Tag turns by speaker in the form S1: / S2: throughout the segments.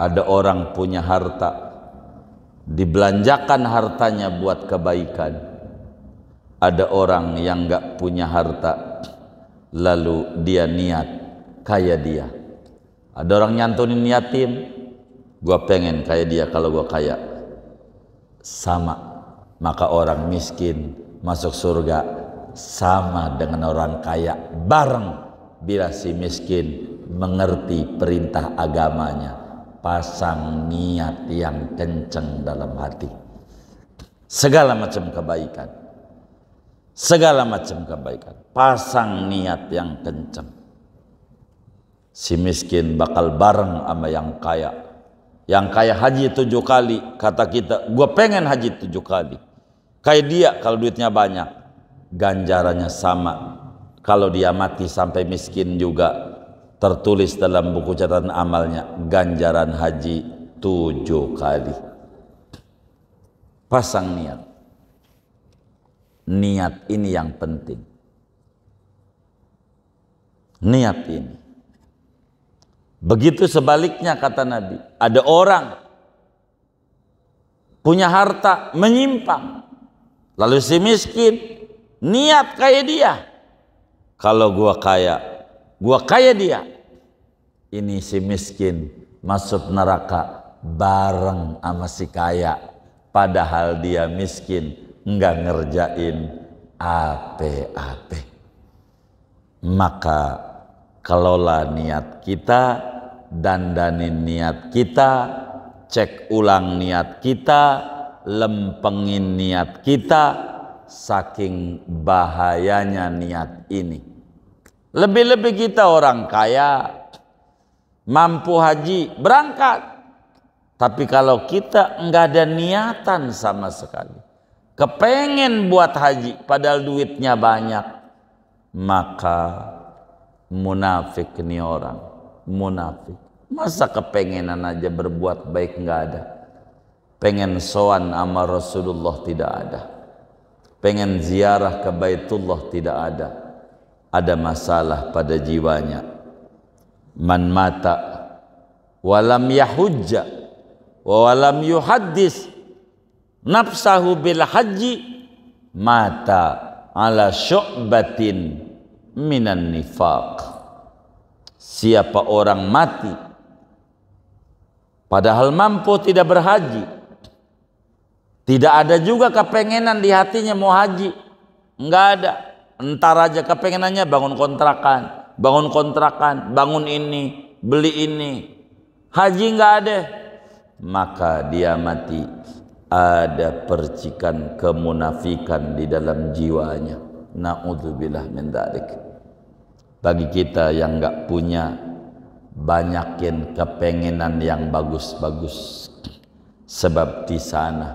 S1: Ada orang punya harta, dibelanjakan hartanya buat kebaikan. Ada orang yang gak punya harta, lalu dia niat kayak dia. Ada orang nyantunin yatim, gua pengen kayak dia kalau gua kaya. Sama, maka orang miskin masuk surga sama dengan orang kaya bareng, bila si miskin mengerti perintah agamanya. Pasang niat yang kenceng dalam hati, segala macam kebaikan, segala macam kebaikan, pasang niat yang kenceng. Si miskin bakal bareng sama yang kaya. Yang kaya haji 7 kali, kata kita, gue pengen haji 7 kali. Kayak dia kalau duitnya banyak, ganjarannya sama. Kalau dia mati sampai miskin juga, tertulis dalam buku catatan amalnya, ganjaran haji 7 kali. Pasang niat. Niat ini yang penting. Niat ini. Begitu sebaliknya kata Nabi, ada orang punya harta menyimpang, lalu si miskin niat kayak dia, kalau gua kaya dia. Ini si miskin masuk neraka bareng sama si kaya, padahal dia miskin enggak ngerjain apa-apa. Maka kelola niat kita, dandanin niat kita, cek ulang niat kita, lempengin niat kita. Saking bahayanya niat ini. Lebih-lebih kita orang kaya, mampu haji, berangkat. Tapi kalau kita enggak ada niatan sama sekali, kepengen buat haji padahal duitnya banyak, maka munafik nih orang, munafik. Masa kepengenan aja berbuat baik nggak ada, pengen sowan sama Rasulullah tidak ada, pengen ziarah ke Baitullah tidak ada masalah pada jiwanya. Man mata walam yahujja walam yuhaddis nafsahu bil haji mata ala syu'batin minan nifaq. Siapa orang mati padahal mampu tidak berhaji, tidak ada juga kepengenan di hatinya mau haji, enggak ada. Entar aja kepengenannya bangun kontrakan, bangun ini, beli ini, haji enggak ada. Maka dia mati ada percikan kemunafikan di dalam jiwanya. Na'udzubillah min dzalik. Bagi kita yang enggak punya, banyakin kepengenan yang bagus-bagus, sebab di sana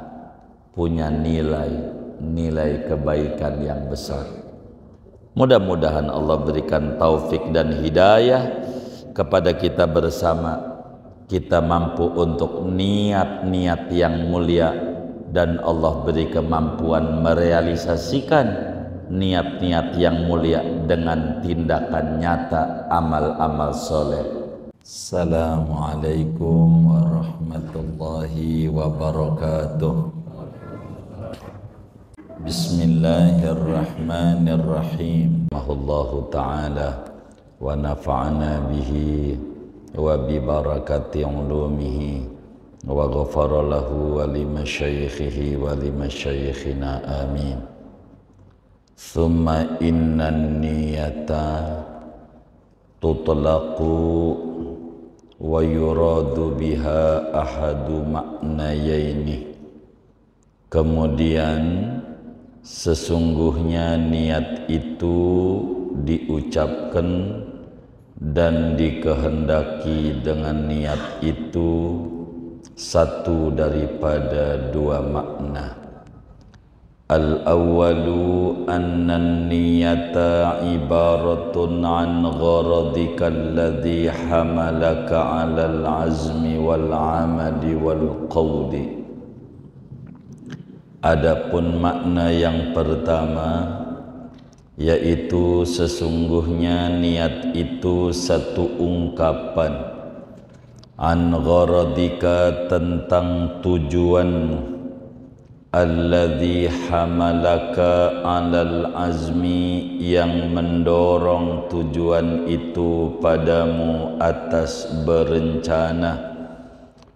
S1: punya nilai kebaikan yang besar. Mudah-mudahan Allah berikan taufik dan hidayah kepada kita bersama. Kita mampu untuk niat-niat yang mulia, dan Allah beri kemampuan merealisasikan niat-niat yang mulia dengan tindakan nyata, amal-amal soleh. Assalamualaikum warahmatullahi wabarakatuh. Bismillahirrahmanirrahim. Allahu ta'ala wa nafa'ana bihi wa bi barakati ulumihi wa ghafara lahu wa li masyayikhihi wa li masyayikhina amin. Thumma innan niyata tutlaqu wa yuradu biha ahadu ma'nayaini. Kemudian sesungguhnya niat itu diucapkan dan dikehendaki dengan niat itu satu daripada dua makna. Al-awwalu anna niyata ibaratun an gharadika alladhi hamalaka ala al-azmi wal-amali wal-qawli. Adapun makna yang pertama, yaitu sesungguhnya niat itu satu ungkapan an gharadika tentang tujuanmu, alladzi hamalaka alal azmi yang mendorong tujuan itu padamu atas berencana,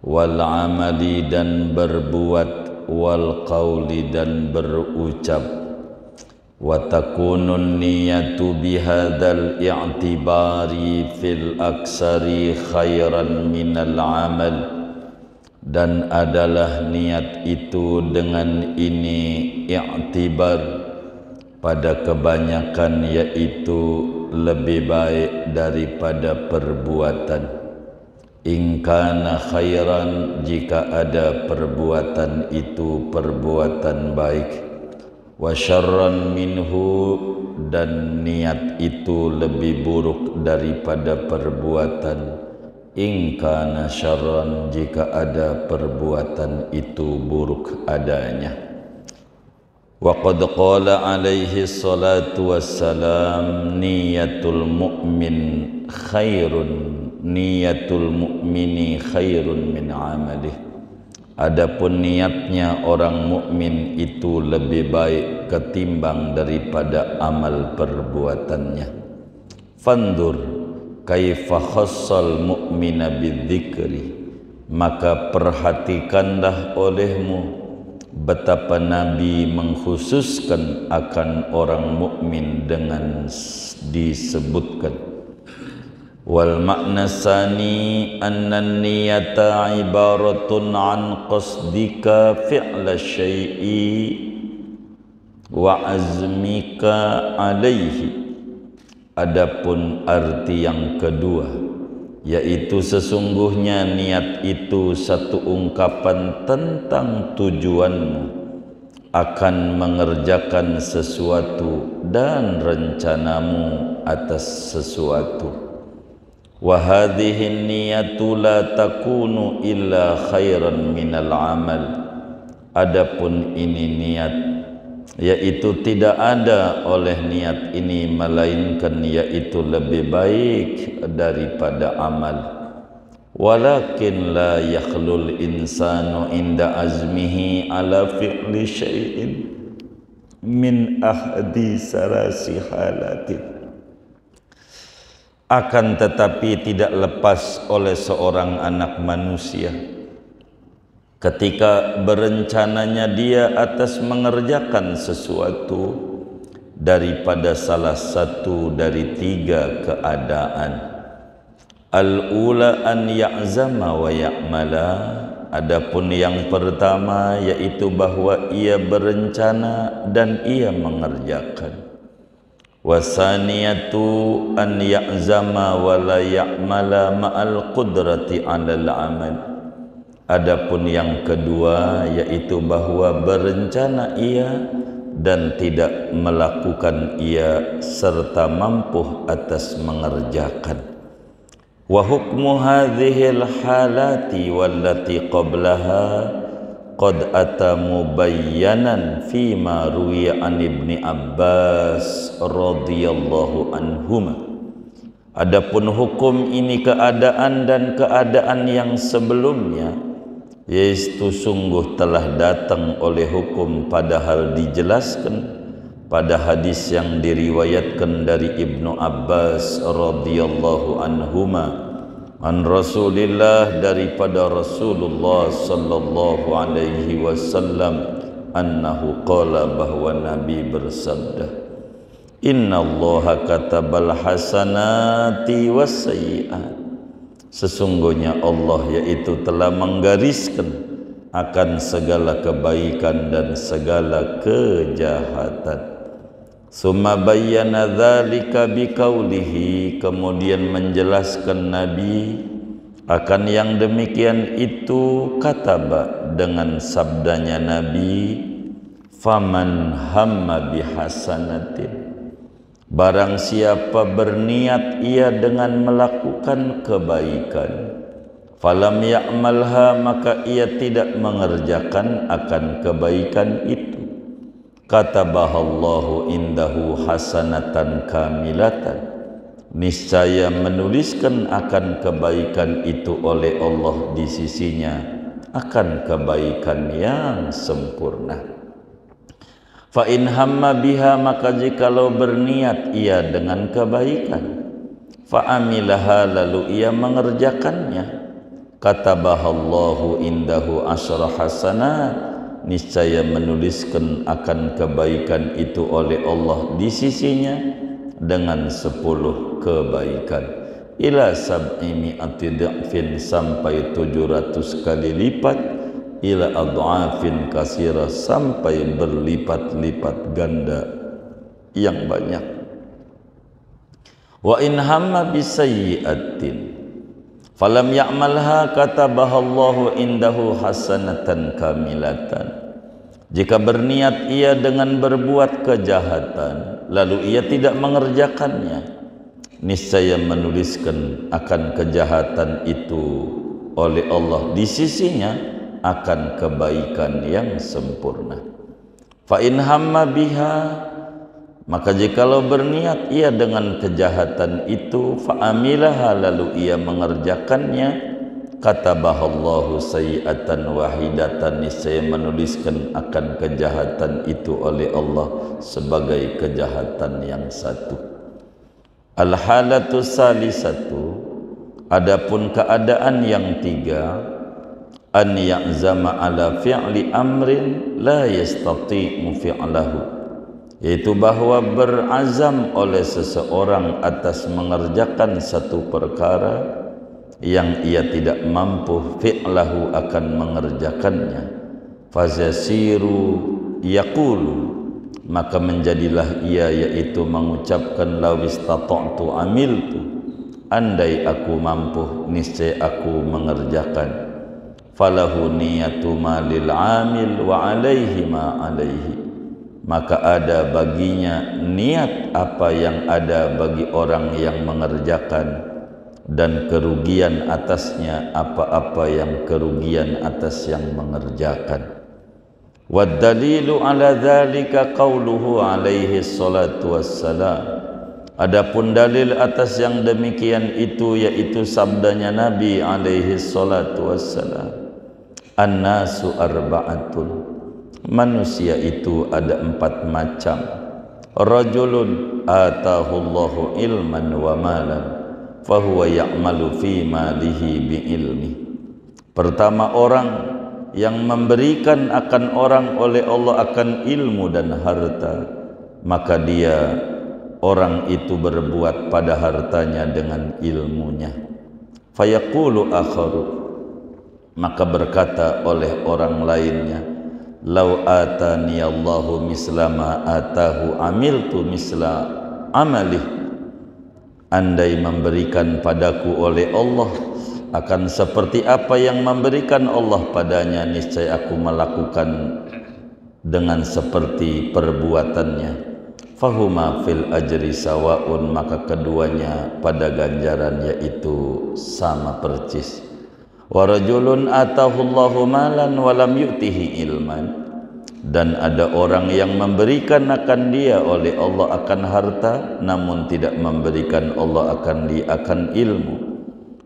S1: wal amali dan berbuat, wal qauli dan berucap. Wa takunun niyatu bihadzal i'tibari fil aksari khairan minal amal, dan adalah niat itu dengan ini i'tibar pada kebanyakan, yaitu lebih baik daripada perbuatan. In kana khairan, jika ada perbuatan itu perbuatan baik, wa syarran minhu, dan niat itu lebih buruk daripada perbuatan. In kana syarran, jika ada perbuatan itu buruk adanya. Wa qad qala alaihi salatu wassalam, niyatul mu'min khairun, niyatul mu'mini khairun min amalih. Adapun niatnya orang mukmin itu lebih baik ketimbang daripada amal perbuatannya. Fandur kaifa khassal mu'mina bidzikri, maka perhatikanlah olehmu betapa Nabi mengkhususkan akan orang mukmin dengan disebutkan. Wal makna sani anna niyata ibaratun an qasdika fi'la syai'i wa azmika alaihi. Adapun arti yang kedua, yaitu sesungguhnya niat itu satu ungkapan tentang tujuanmu akan mengerjakan sesuatu dan rencanamu atas sesuatu. Wa hadhihi niyatu la takunu illa khairan minal amal. Adapun ini niat, yaitu tidak ada oleh niat ini melainkan yaitu lebih baik daripada amal. Walakin la yakhlul insanu inda azmihi ala fi'li syai'in min ahdi sarasi halatin. Akan tetapi tidak lepas oleh seorang anak manusia ketika berencananya dia atas mengerjakan sesuatu daripada salah satu dari tiga keadaan. Al-ula an ya'zama wa ya'mala. Adapun yang pertama yaitu bahwa ia berencana dan ia mengerjakan. Wasaniyatu an ya'zama wa la ya'mala ma'al qudrati 'alal 'amal. Adapun yang kedua yaitu bahwa berencana ia dan tidak melakukan ia serta mampu atas mengerjakan. Wa hukmu hadhil halati wallati qablaha qad ata mubayyanan fima ruwiya an Ibni Abbas radhiyallahu anhuma. Adapun hukum ini keadaan dan keadaan yang sebelumnya, yaitu sungguh telah datang oleh hukum padahal dijelaskan pada hadis yang diriwayatkan dari Ibnu Abbas radhiyallahu anhuma an Rasulillah, daripada Rasulullah sallallahu alaihi wasallam, annahu qala, bahwa Nabi bersabda, innallaha katabal hasanati wassayyi'at. Sesungguhnya Allah yaitu telah menggariskan akan segala kebaikan dan segala kejahatan. Summa bayyana dzalika biqaulihi, kemudian menjelaskan Nabi akan yang demikian itu kataba dengan sabdanya Nabi, faman hamma bihasanatin, barang siapa berniat ia dengan melakukan kebaikan, falam ya'malha, maka ia tidak mengerjakan akan kebaikan itu, katabahallahu indahu hasanatan kamilatan, niscaya menuliskan akan kebaikan itu oleh Allah di sisinya akan kebaikan yang sempurna. Fa in hamma biha, maka jikalau berniat ia dengan kebaikan, fa amilaha, lalu ia mengerjakannya, katabahallahu indahu asyra hasanat, niscaya menuliskan akan kebaikan itu oleh Allah di sisinya dengan 10 kebaikan, ila sab'i mi'ati dha'fin, sampai 700 kali lipat, ila adha'afin kasira, sampai berlipat-lipat ganda yang banyak. Wa in hamma bisayyi'atin falam ya'malha, katabahallahu indahu hasanatan kamilatan. Jika berniat ia dengan berbuat kejahatan lalu ia tidak mengerjakannya, niscaya menuliskan akan kejahatan itu oleh Allah di sisinya akan kebaikan yang sempurna. Fa in hamma biha, maka jikalau berniat ia dengan kejahatan itu, fa amilaha, lalu ia mengerjakannya, katabahallahu sayyi'atan wahidatan, niscaya menuliskan akan kejahatan itu oleh Allah sebagai kejahatan yang satu. Al-halatu salisatu, adapun keadaan yang tiga, an ya'zama ala fi'li amrin la yastati'u fi'lahu, yaitu bahwa berazam oleh seseorang atas mengerjakan satu perkara yang ia tidak mampu fi'lahu akan mengerjakannya, fazasiru yaqulu, maka menjadilah ia yaitu mengucapkan lawistata'tu amiltu, andai aku mampu niscaya aku mengerjakan, falahu niyatu ma lil amil wa alaihi ma alaihi, maka ada baginya niat apa yang ada bagi orang yang mengerjakan, dan kerugian atasnya apa-apa yang kerugian atas yang mengerjakan. Wad dalilu ala dzalika qauluhu alaihi salatu wassalam, adapun dalil atas yang demikian itu yaitu sabdanya Nabi alaihi salatu wassalam, an-nasu arba'atun, manusia itu ada 4 macam. Rajulun atahullahu ilman wa malan fahuwa ya'malu fi malihi bi ilmi. Pertama, orang yang memberikan akan orang oleh Allah akan ilmu dan harta, maka dia orang itu berbuat pada hartanya dengan ilmunya. Fayaqulu akharu, maka berkata oleh orang lainnya, lau atani Allahu misla ma atahu amiltu misla amalih, andai memberikan padaku oleh Allah akan seperti apa yang memberikan Allah padanya, niscaya aku melakukan dengan seperti perbuatannya. Fahuma fil ajri sawaun, maka keduanya pada ganjaran yaitu sama percis. Wa rajulun atahullahu malan wa lam yu'tihi ilman, dan ada orang yang memberikan akan dia oleh Allah akan harta namun tidak memberikan Allah akan dia akan ilmu.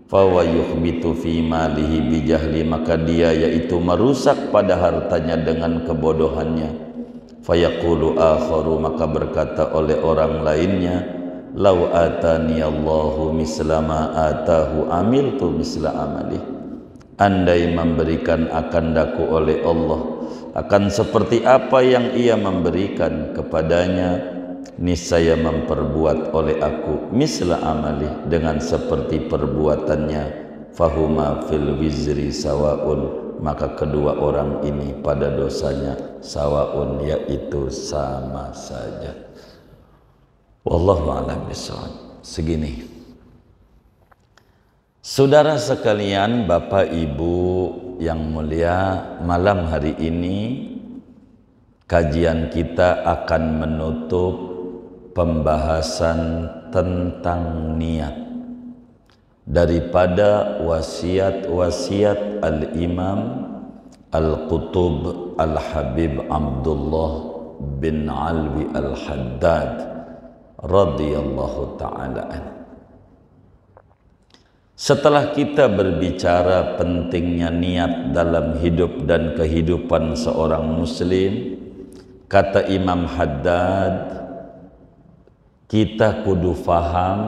S1: Fa wa yukhbitu fi malihi bijahli, maka dia yaitu merusak pada hartanya dengan kebodohannya. Fa yaqulu akharu, maka berkata oleh orang lainnya, lau atani Allahu misla ma atahu amiltu misla amalih, andai memberikan akan daku oleh Allah akan seperti apa yang ia memberikan kepadanya, niscaya memperbuat oleh aku misla amali, dengan seperti perbuatannya. Fahuma fil wizri sawaun, maka kedua orang ini pada dosanya sawaun, yaitu sama saja. Wallahu a'lam bishawab. Segini, saudara sekalian, Bapak Ibu yang mulia, malam hari ini kajian kita akan menutup pembahasan tentang niat daripada wasiat-wasiat Al-Imam Al-Qutub Al-Habib Abdullah bin Alwi Al-Haddad radhiyallahu ta'ala anhu. Setelah kita berbicara pentingnya niat dalam hidup dan kehidupan seorang muslim, kata Imam Haddad, kita kudu faham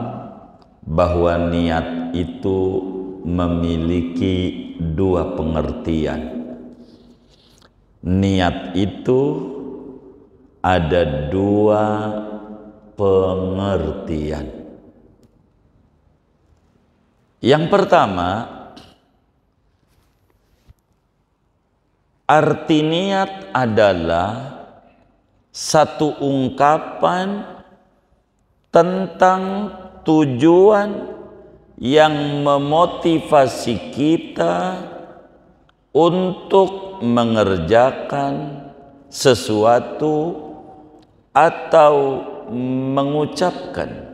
S1: bahwa niat itu memiliki dua pengertian. Niat itu ada dua pengertian. Yang pertama, arti niat adalah satu ungkapan tentang tujuan yang memotivasi kita untuk mengerjakan sesuatu atau mengucapkan.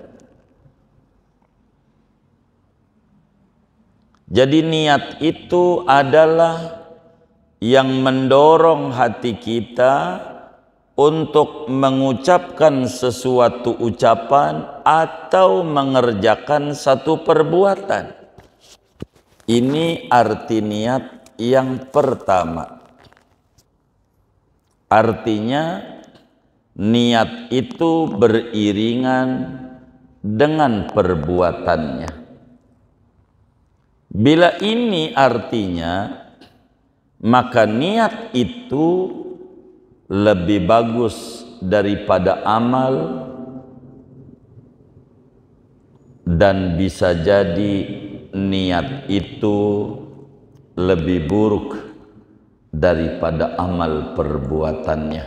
S1: Jadi niat itu adalah yang mendorong hati kita untuk mengucapkan sesuatu ucapan atau mengerjakan satu perbuatan. Ini arti niat yang pertama. Artinya niat itu beriringan dengan perbuatannya. Bila ini artinya, maka niat itu lebih bagus daripada amal dan bisa jadi niat itu lebih buruk daripada amal perbuatannya.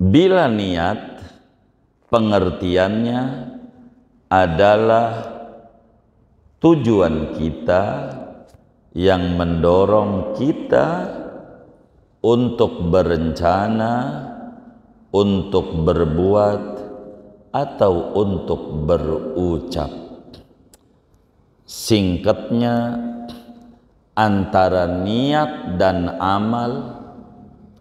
S1: Bila niat pengertiannya adalah tujuan kita yang mendorong kita untuk berencana, untuk berbuat, atau untuk berucap. Singkatnya, antara niat dan amal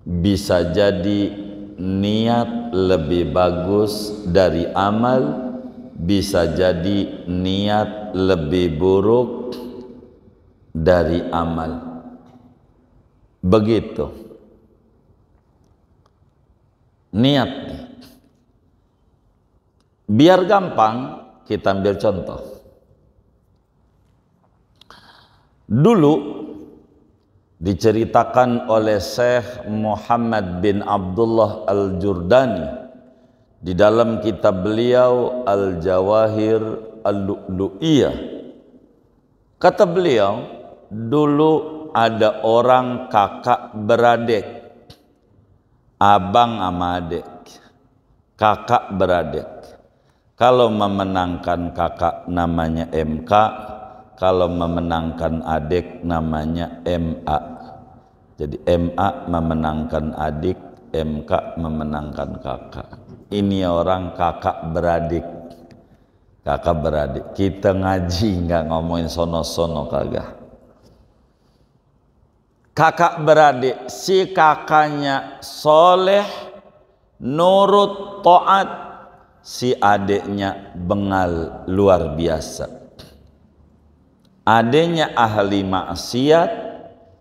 S1: bisa jadi niat lebih bagus dari amal, bisa jadi niat lebih buruk dari amal. Begitu niat. Biar gampang kita ambil contoh. Dulu diceritakan oleh Syekh Muhammad bin Abdullah Al-Jurdani di dalam kitab beliau Al-Jawahir Al-Lu'lu'iyah. Kata beliau, dulu ada orang kakak beradik, abang sama adik, kakak beradik. Kalau memenangkan kakak namanya MK, kalau memenangkan adik namanya MA. Jadi MA memenangkan adik, MK memenangkan kakak. Ini orang kakak beradik. Kakak beradik. Kita ngaji nggak ngomongin sono-sono kagak. Kakak beradik, si kakaknya soleh, nurut, taat, si adiknya bengal luar biasa. Adiknya ahli maksiat,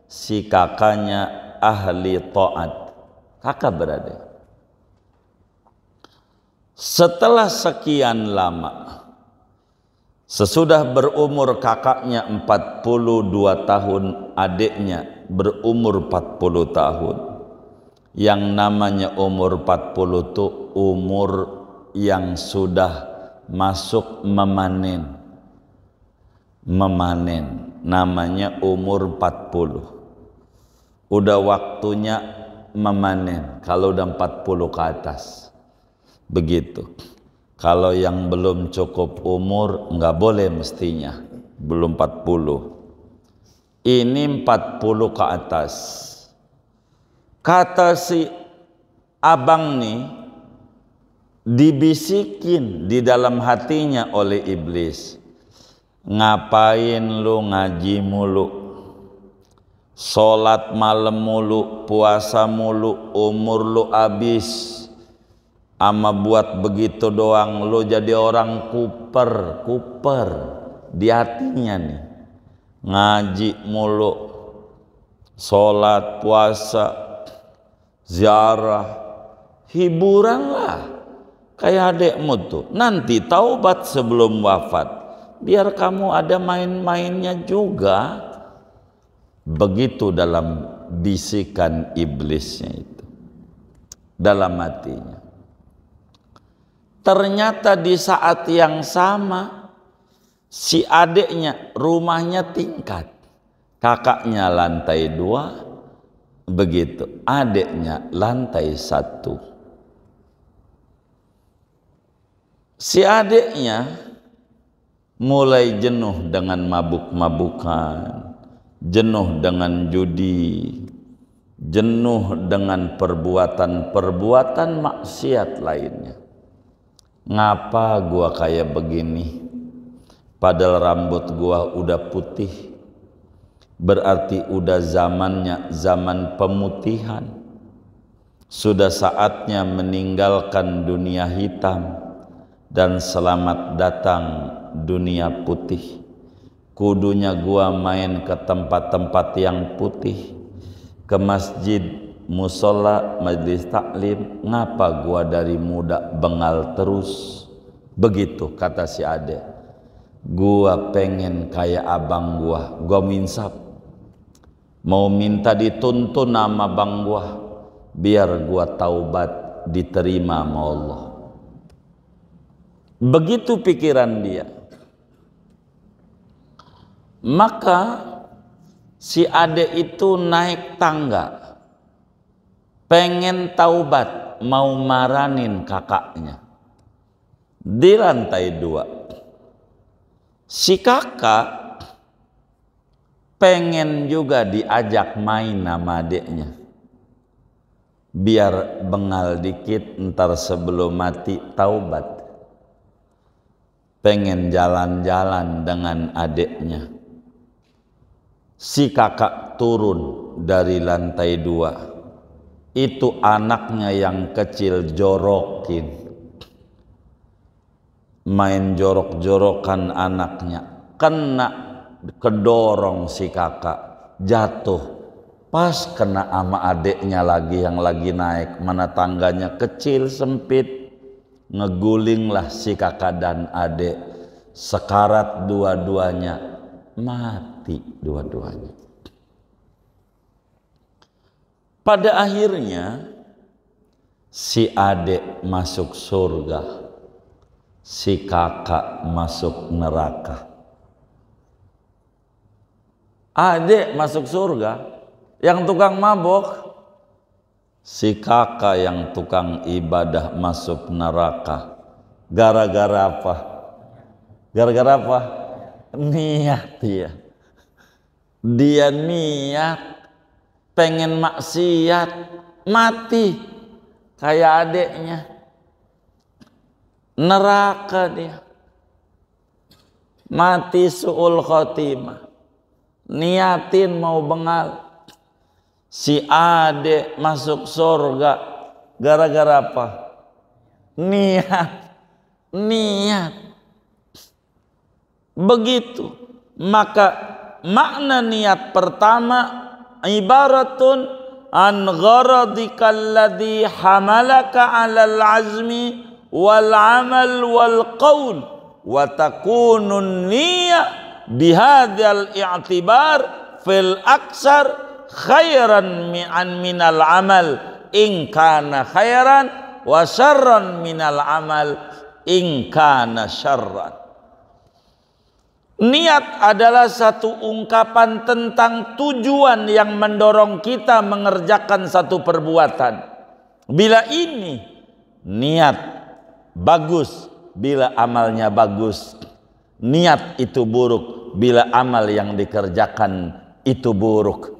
S1: si kakaknya ahli taat. Kakak beradik. Setelah sekian lama, sesudah berumur kakaknya 42 tahun, adiknya berumur 40 tahun. Yang namanya umur 40 itu umur yang sudah masuk memanen. Memanen, namanya umur 40. Udah waktunya memanen, kalau udah 40 ke atas. Begitu. Kalau yang belum cukup umur nggak boleh mestinya, belum 40. Ini 40 ke atas. Kata si abang nih, dibisikin di dalam hatinya oleh iblis. Ngapain lu ngaji mulu? Sholat malam mulu, puasa mulu, umur lu habis. Ama buat begitu doang lo jadi orang kuper di hatinya nih. Ngaji mulu, sholat, puasa, ziarah, hiburan lah. Kayak adekmu tuh, nanti taubat sebelum wafat, biar kamu ada main-mainnya juga. Begitu dalam bisikan iblisnya itu, dalam hatinya. Ternyata di saat yang sama, si adeknya rumahnya tingkat, kakaknya lantai 2, begitu adeknya lantai 1. Si adeknya mulai jenuh dengan mabuk-mabukan, jenuh dengan judi, jenuh dengan perbuatan-perbuatan maksiat lainnya. Ngapa gua kayak begini? Padahal rambut gua udah putih. Berarti udah zamannya zaman pemutihan. Sudah saatnya meninggalkan dunia hitam dan selamat datang dunia putih. Kudunya gua main ke tempat-tempat yang putih, ke masjid, musola, majelis taklim. Ngapa gua dari muda bengal terus? Begitu kata si ade. Gua pengen kayak abang gua minsap. Mau minta dituntun sama abang gua, biar gua taubat diterima sama Allah. Begitu pikiran dia. Maka si ade itu naik tangga, pengen taubat, mau maranin kakaknya. Di lantai 2, si kakak pengen juga diajak main sama adeknya, biar bengal dikit, ntar sebelum mati taubat. Pengen jalan-jalan dengan adeknya. Si kakak turun dari lantai 2, itu anaknya yang kecil jorokin, main jorok-jorokan anaknya, kena kedorong si kakak, jatuh, pas kena ama adeknya lagi yang lagi naik, mana tangganya kecil sempit, ngegulinglah si kakak dan adek, sekarat dua-duanya, mati dua-duanya. Pada akhirnya si adek masuk surga, si kakak masuk neraka. Adek masuk surga, yang tukang mabok. Si kakak yang tukang ibadah masuk neraka. Gara-gara apa? Gara-gara apa? Niat dia. Dia niat pengen maksiat, mati kayak adeknya. Neraka dia. Mati su'ul khotimah. Niatin mau bengal. Si adek masuk surga gara-gara apa? Niat. Begitu. Maka makna niat pertama, ibaratun an gharadika alladhi hamalaka alal azmi wal amal wal qaul wa takunun niyah bihadzal i'tibar fil aksar khairan minal amal in kana khairan wa syarran minal amal in kana syarran. Niat adalah satu ungkapan tentang tujuan yang mendorong kita mengerjakan satu perbuatan. Bila ini niat bagus, bila amalnya bagus. Niat itu buruk bila amal yang dikerjakan itu buruk.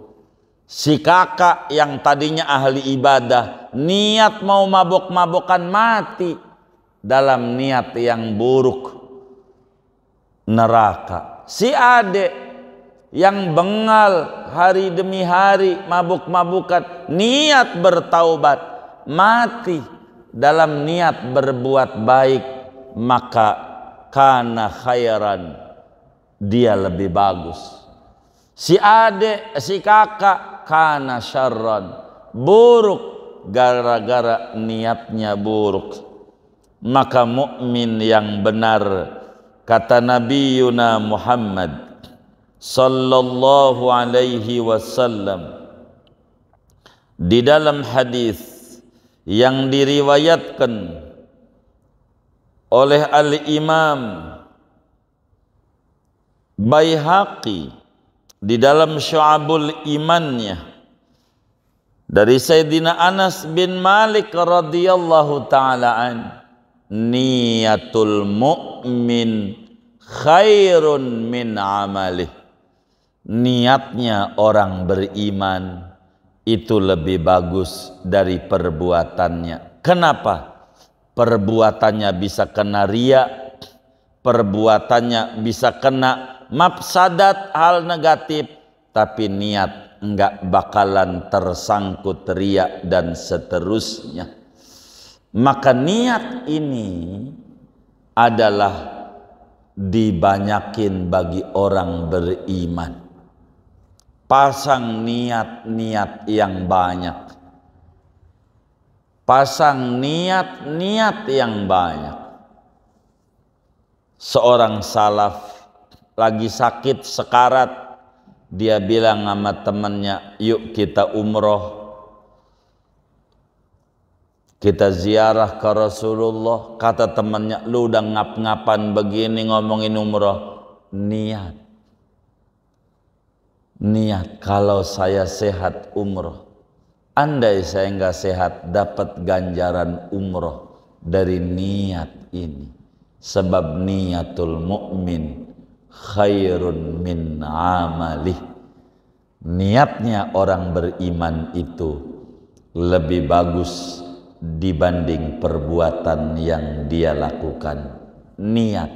S1: Si kakak yang tadinya ahli ibadah, niat mau mabok-mabokan, mati dalam niat yang buruk, neraka. Si adik yang bengal hari demi hari mabuk-mabukan, niat bertaubat, mati dalam niat berbuat baik, maka kana khairan, dia lebih bagus. Si adik, si kakak, kana syarran, buruk gara-gara niatnya buruk. Maka mukmin yang benar, kata Nabi Yuna Muhammad sallallahu alaihi wasallam di dalam hadis yang diriwayatkan oleh Al-Imam Baihaqi di dalam Syu'abul Imannya dari Sayyidina Anas bin Malik radhiyallahu ta'ala an, niyatul mu'min khairun min amalih. Niatnya orang beriman itu lebih bagus dari perbuatannya. Kenapa? Perbuatannya bisa kena riya, perbuatannya bisa kena mafsadat, hal negatif, tapi niat enggak bakalan tersangkut riya dan seterusnya. Maka niat ini adalah dibanyakin bagi orang beriman. Pasang niat-niat yang banyak. Pasang niat-niat yang banyak. Seorang salaf lagi sakit sekarat, dia bilang sama temannya, yuk kita umroh, kita ziarah ke Rasulullah. Kata temannya, lu udah ngap-ngapan begini ngomongin umroh. Niat kalau saya sehat umroh. Andai saya nggak sehat, dapat ganjaran umroh dari niat ini. Sebab niatul mu'min khairun min amalih. Niatnya orang beriman itu lebih bagus dibanding perbuatan yang dia lakukan. Niat.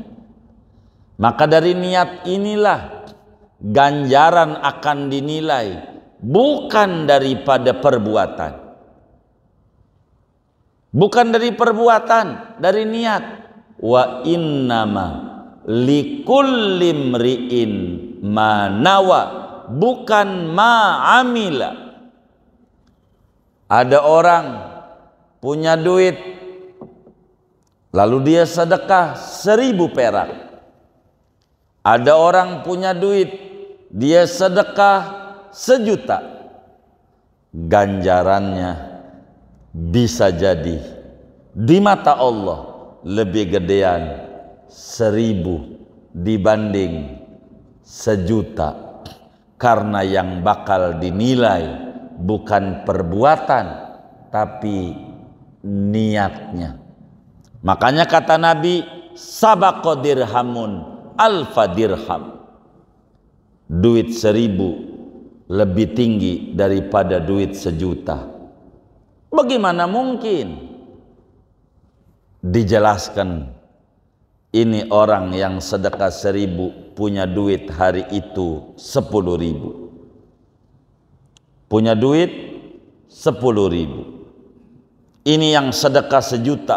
S1: Maka dari niat inilah ganjaran akan dinilai, bukan daripada perbuatan. Bukan dari perbuatan, dari niat. Wa innama likulli mri'in ma nawa, bukan ma amila. Ada orang punya duit, lalu dia sedekah 1000 perak. Ada orang punya duit, dia sedekah 1 juta. Ganjarannya bisa jadi di mata Allah lebih gedean 1000 dibanding 1 juta. Karena yang bakal dinilai bukan perbuatan, tapi niatnya. Makanya kata Nabi, sabaqa dirhamun alfa dirham. Duit 1000 lebih tinggi daripada duit 1 juta. Bagaimana mungkin? Dijelaskan, ini orang yang sedekah 1000 punya duit hari itu 10.000. Punya duit 10.000. Ini yang sedekah 1 juta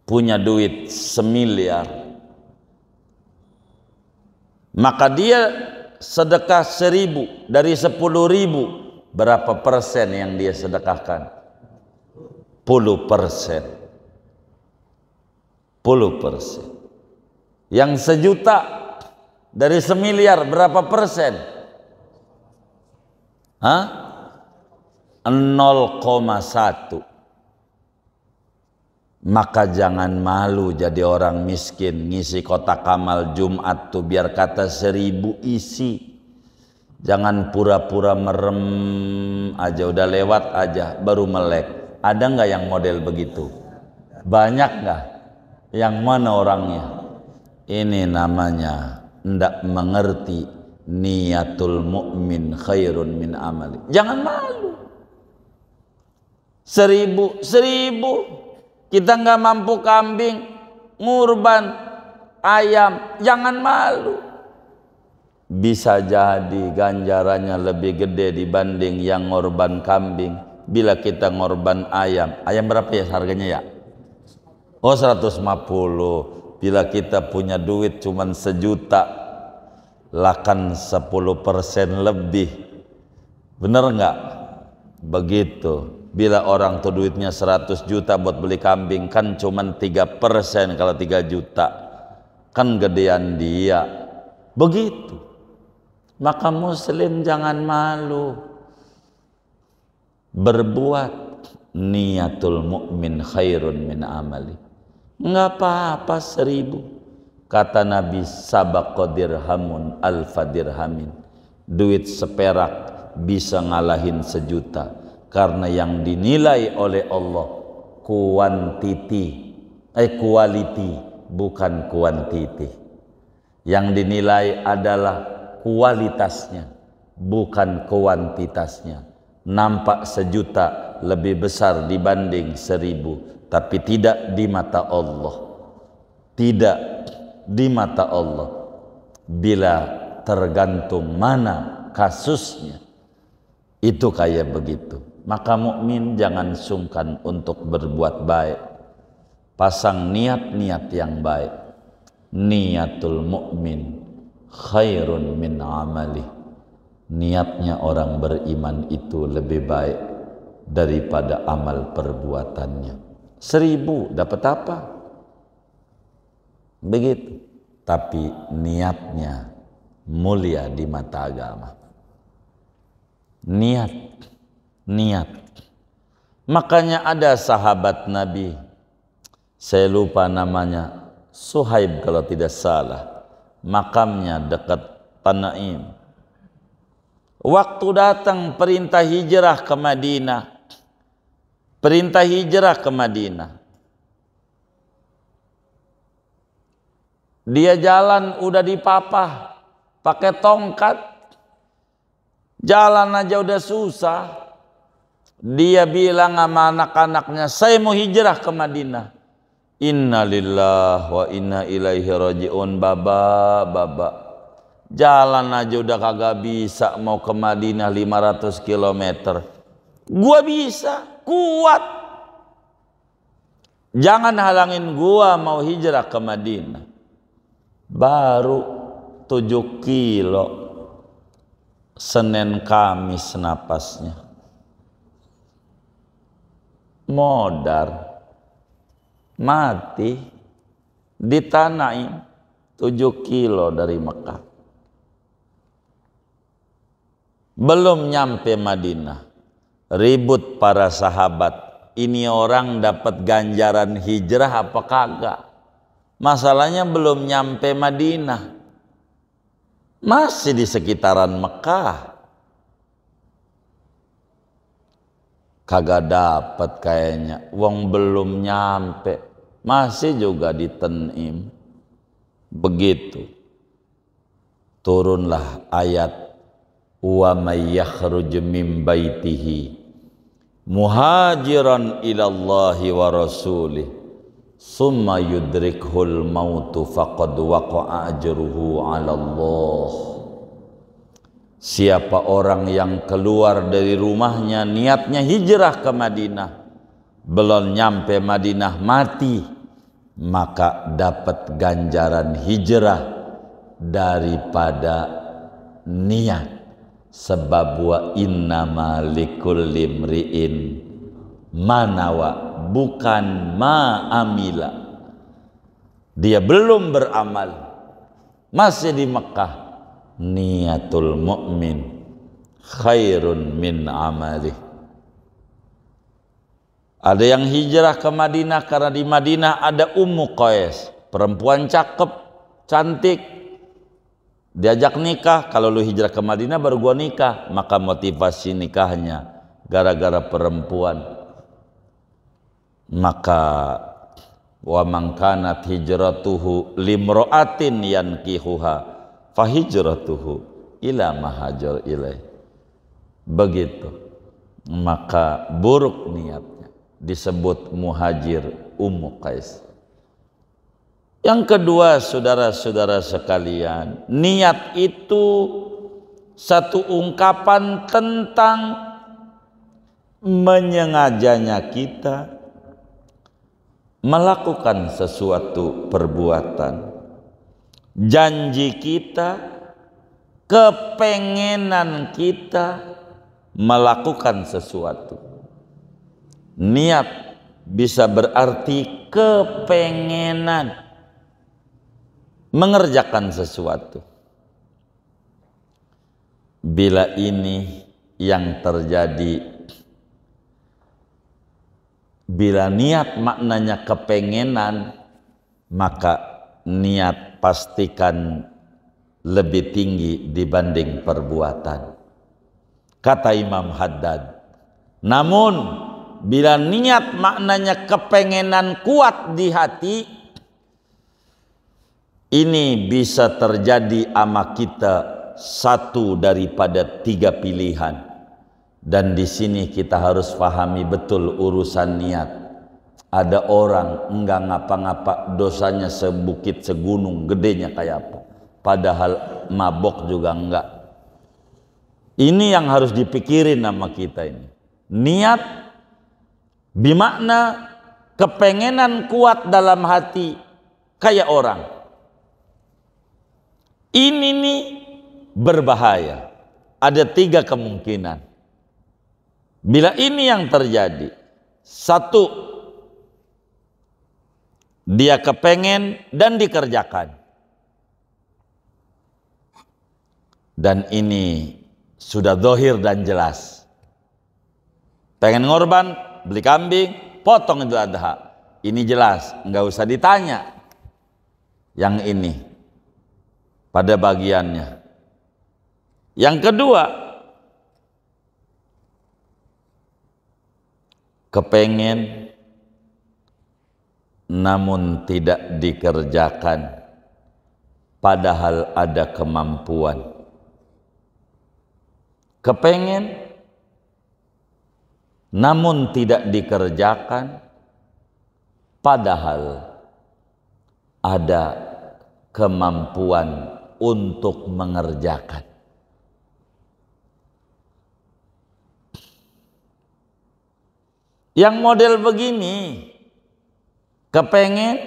S1: punya duit 1.000.000.000. Maka dia sedekah 1000 dari 10.000, berapa persen yang dia sedekahkan? 10%. 10%. Yang 1 juta dari 1.000.000.000 berapa persen? 0,1. Maka jangan malu jadi orang miskin, ngisi kotak amal Jumat tuh biar kata 1000 isi. Jangan pura-pura merem aja, udah lewat aja baru melek. Ada nggak yang model begitu? Banyak nggak? Yang mana orangnya? Ini namanya ndak mengerti niatul mu'min khairun min amali. Jangan malu. 1000 kita nggak mampu kambing, ngurban ayam, jangan malu. Bisa jadi ganjarannya lebih gede dibanding yang ngorban kambing. bila kita ngorban ayam. Ayam berapa ya harganya ya? Oh 150. Bila kita punya duit cuman 1 juta, lakan 10% lebih. Bener nggak? Begitu. Bila orang tuh duitnya 100 juta buat beli kambing, kan cuman 3% kalau 3 juta. Kan gedean dia. Begitu. Maka muslim jangan malu berbuat. Niatul mukmin khairun min amali. Enggak apa-apa 1000. Kata Nabi, sabaqa dirhamun alfa dirhamin. Duit seperak bisa ngalahin 1 juta. Karena yang dinilai oleh Allah quality bukan quantity. Yang dinilai adalah kualitasnya, bukan kuantitasnya. Nampak 1 juta lebih besar dibanding 1000, tapi tidak di mata Allah. Tidak di mata Allah. Bila tergantung mana kasusnya, itu kayak begitu. Maka mukmin jangan sungkan untuk berbuat baik. Pasang niat-niat yang baik. Niatul mukmin khairun min amali. Niatnya orang beriman itu lebih baik daripada amal perbuatannya. 1000 dapat apa? Begitu. Tapi niatnya mulia di mata agama. Niat. Makanya ada sahabat Nabi, saya lupa namanya, Suhaib kalau tidak salah, makamnya dekat Tanaim. Waktu datang perintah hijrah ke Madinah, dia jalan udah dipapah pakai tongkat, jalan aja udah susah. Dia bilang sama anak-anaknya, saya mau hijrah ke Madinah. Inna lillahi wa inna ilaihi raji'un. Baba, jalan aja udah kagak bisa, mau ke Madinah 500 km. Gua bisa, kuat. Jangan halangin gua mau hijrah ke Madinah. Baru 7 kilo, Senin Kamis napasnya. Modar, mati di Tanaim, 7 kilo dari Mekah. Belum nyampe Madinah, ribut para sahabat. Ini orang dapat ganjaran hijrah apa kagak? Masalahnya belum nyampe Madinah, masih di sekitaran Mekah. Kagak dapat kayaknya, wong belum nyampe, masih juga di Tanim. Begitu turunlah ayat, wa may yakhruj min baitihi muhajiran ilallahi wa rasulih summa yudrikhul mautu faqad waqa'a ajruhu 'ala Allah. Siapa orang yang keluar dari rumahnya niatnya hijrah ke Madinah, belum nyampe Madinah mati, maka dapat ganjaran hijrah daripada niat. Sebab wa innama likulli imri'in manawa, bukan ma'amila. Dia belum beramal, masih di Mekah. Niatul mu'min khairun min amalih. Ada yang hijrah ke Madinah karena di Madinah ada Ummu Qais, perempuan cakep, cantik. Diajak nikah, kalau lu hijrah ke Madinah baru gua nikah. Maka motivasi nikahnya gara-gara perempuan. Maka wa man kanat hijratuhu limra'atin yankihuha fahijratuhu ila mahajar ilaih. Begitu. Maka buruk niatnya, disebut muhajir Ummu Qais. Yang kedua, saudara-saudara sekalian, niat itu satu ungkapan tentang menyengajanya kita melakukan sesuatu perbuatan, janji kita, kepengenan kita melakukan sesuatu. Niat bisa berarti kepengenan mengerjakan sesuatu. Bila ini yang terjadi, bila niat maknanya kepengenan, maka niat pastikan lebih tinggi dibanding perbuatan. Kata Imam Haddad, namun bila niat maknanya kepengenan kuat di hati, ini bisa terjadi ama kita satu daripada tiga pilihan. Dan di sini kita harus pahami betul urusan niat. Ada orang enggak ngapa-ngapa, dosanya sebukit segunung, gedenya kayak apa, padahal mabok juga enggak. Ini yang harus dipikirin sama kita ini. Niat bimakna kepengenan kuat dalam hati kayak orang. Ini nih berbahaya. Ada tiga kemungkinan. Bila ini yang terjadi, satu, dia kepengen dan dikerjakan. Dan ini sudah zahir dan jelas. Pengen ngorban, beli kambing, potong Idul Adha. Ini jelas, nggak usah ditanya. Yang ini pada bagiannya. Yang kedua, kepengen namun tidak dikerjakan, padahal ada kemampuan. Kepengen namun tidak dikerjakan, padahal ada kemampuan untuk mengerjakan. Yang model begini, kepengen,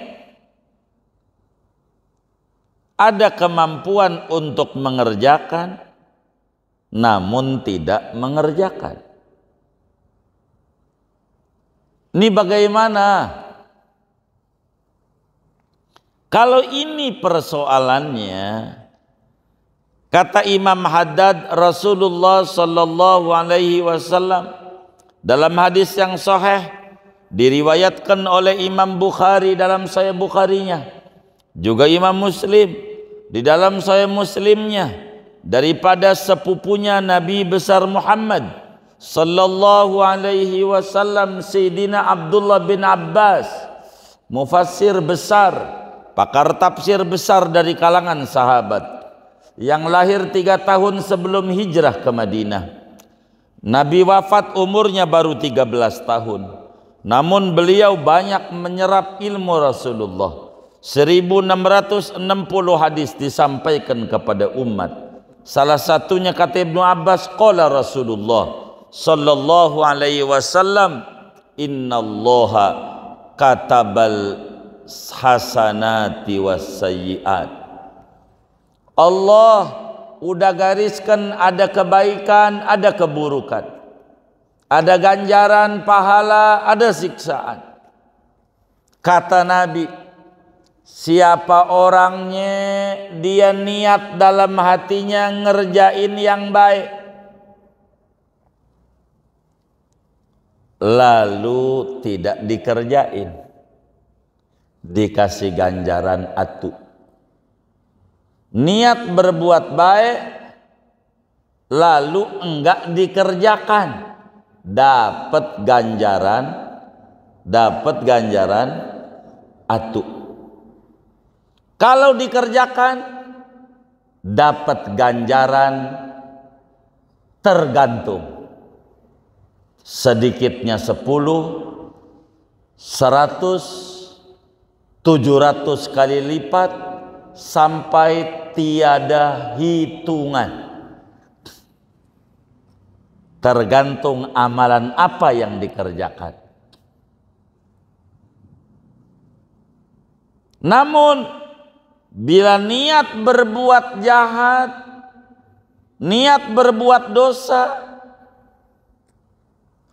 S1: ada kemampuan untuk mengerjakan, namun tidak mengerjakan. Ini bagaimana? Kalau ini persoalannya, kata Imam Haddad, Rasulullah Sallallahu Alaihi Wasallam dalam hadis yang sahih diriwayatkan oleh Imam Bukhari dalam Sahih Bukharinya, juga Imam Muslim di dalam Sahih Muslimnya, daripada sepupunya Nabi besar Muhammad Sallallahu Alaihi Wasallam, Sayyidina Abdullah bin Abbas, mufassir besar, pakar tafsir besar dari kalangan sahabat, yang lahir 3 tahun sebelum hijrah ke Madinah. Nabi wafat umurnya baru 13 tahun, namun beliau banyak menyerap ilmu Rasulullah. 1660 hadis disampaikan kepada umat. Salah satunya kata Ibnu Abbas, qala Rasulullah Sallallahu Alaihi Wasallam, innallaha katabal hasanati was sayyiat. Allah udah gariskan ada kebaikan, ada keburukan, ada ganjaran, pahala, ada siksaan. Kata Nabi, siapa orangnya dia niat dalam hatinya ngerjain yang baik, lalu tidak dikerjain, dikasih ganjaran atu. Niat berbuat baik lalu enggak dikerjakan, dapat ganjaran atu. Kalau dikerjakan dapat ganjaran tergantung, sedikitnya 10, 100, 700 kali lipat sampai tiada hitungan. tergantung amalan apa yang dikerjakan. Namun bila niat berbuat jahat, niat berbuat dosa,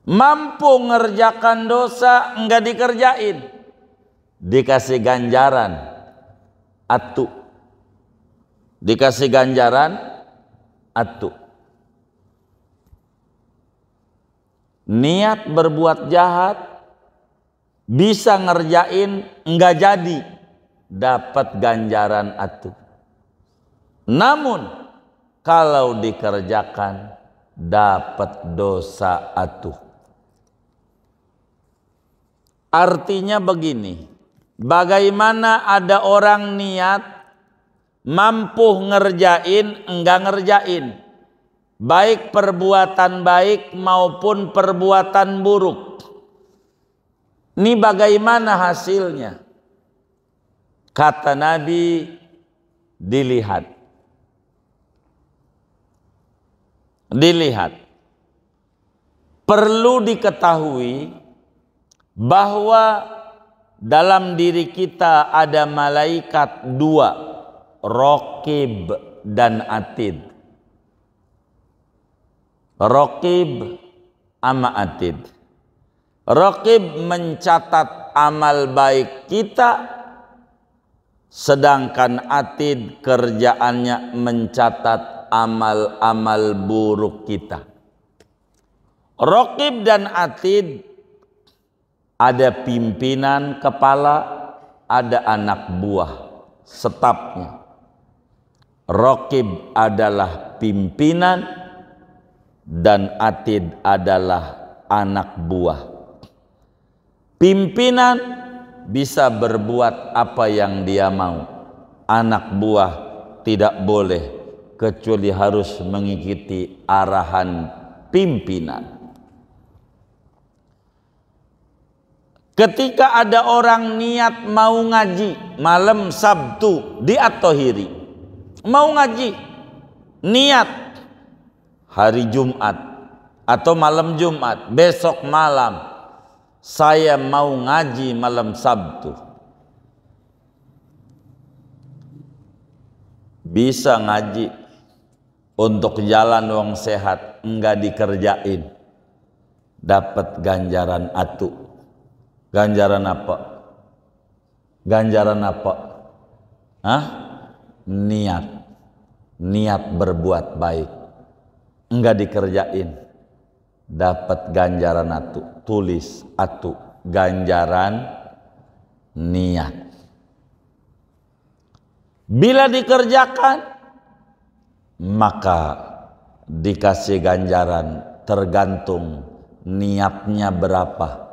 S1: mampu ngerjakan dosa, enggak dikerjain, dikasih ganjaran atu, dikasih ganjaran atu. Niat berbuat jahat, bisa ngerjain, enggak jadi, dapat ganjaran atu. Namun kalau dikerjakan, dapat dosa atu. Artinya begini, bagaimana ada orang niat mampu ngerjain, enggak ngerjain, baik perbuatan baik maupun perbuatan buruk. Ini bagaimana hasilnya? Kata Nabi, dilihat. Dilihat. Perlu diketahui bahwa dalam diri kita ada malaikat dua, Raqib dan Atid. Raqib ama Atid. Raqib mencatat amal baik kita, sedangkan Atid kerjaannya mencatat amal-amal buruk kita. Raqib dan Atid, ada pimpinan kepala, ada anak buah, stafnya. Raqib adalah pimpinan dan Atid adalah anak buah. Pimpinan bisa berbuat apa yang dia mau. Anak buah tidak boleh, kecuali harus mengikuti arahan pimpinan. Ketika ada orang niat mau ngaji malam Sabtu di At-Tohiri, mau ngaji, niat hari Jumat atau malam Jumat, besok malam saya mau ngaji malam Sabtu. Bisa ngaji untuk jalan wong sehat, enggak dikerjain, dapat ganjaran atu. Ganjaran apa? Ganjaran apa? Hah? Niat. Niat berbuat baik, enggak dikerjain, dapat ganjaran atu. Tulis atu, ganjaran niat. Bila dikerjakan, maka dikasih ganjaran, tergantung niatnya berapa.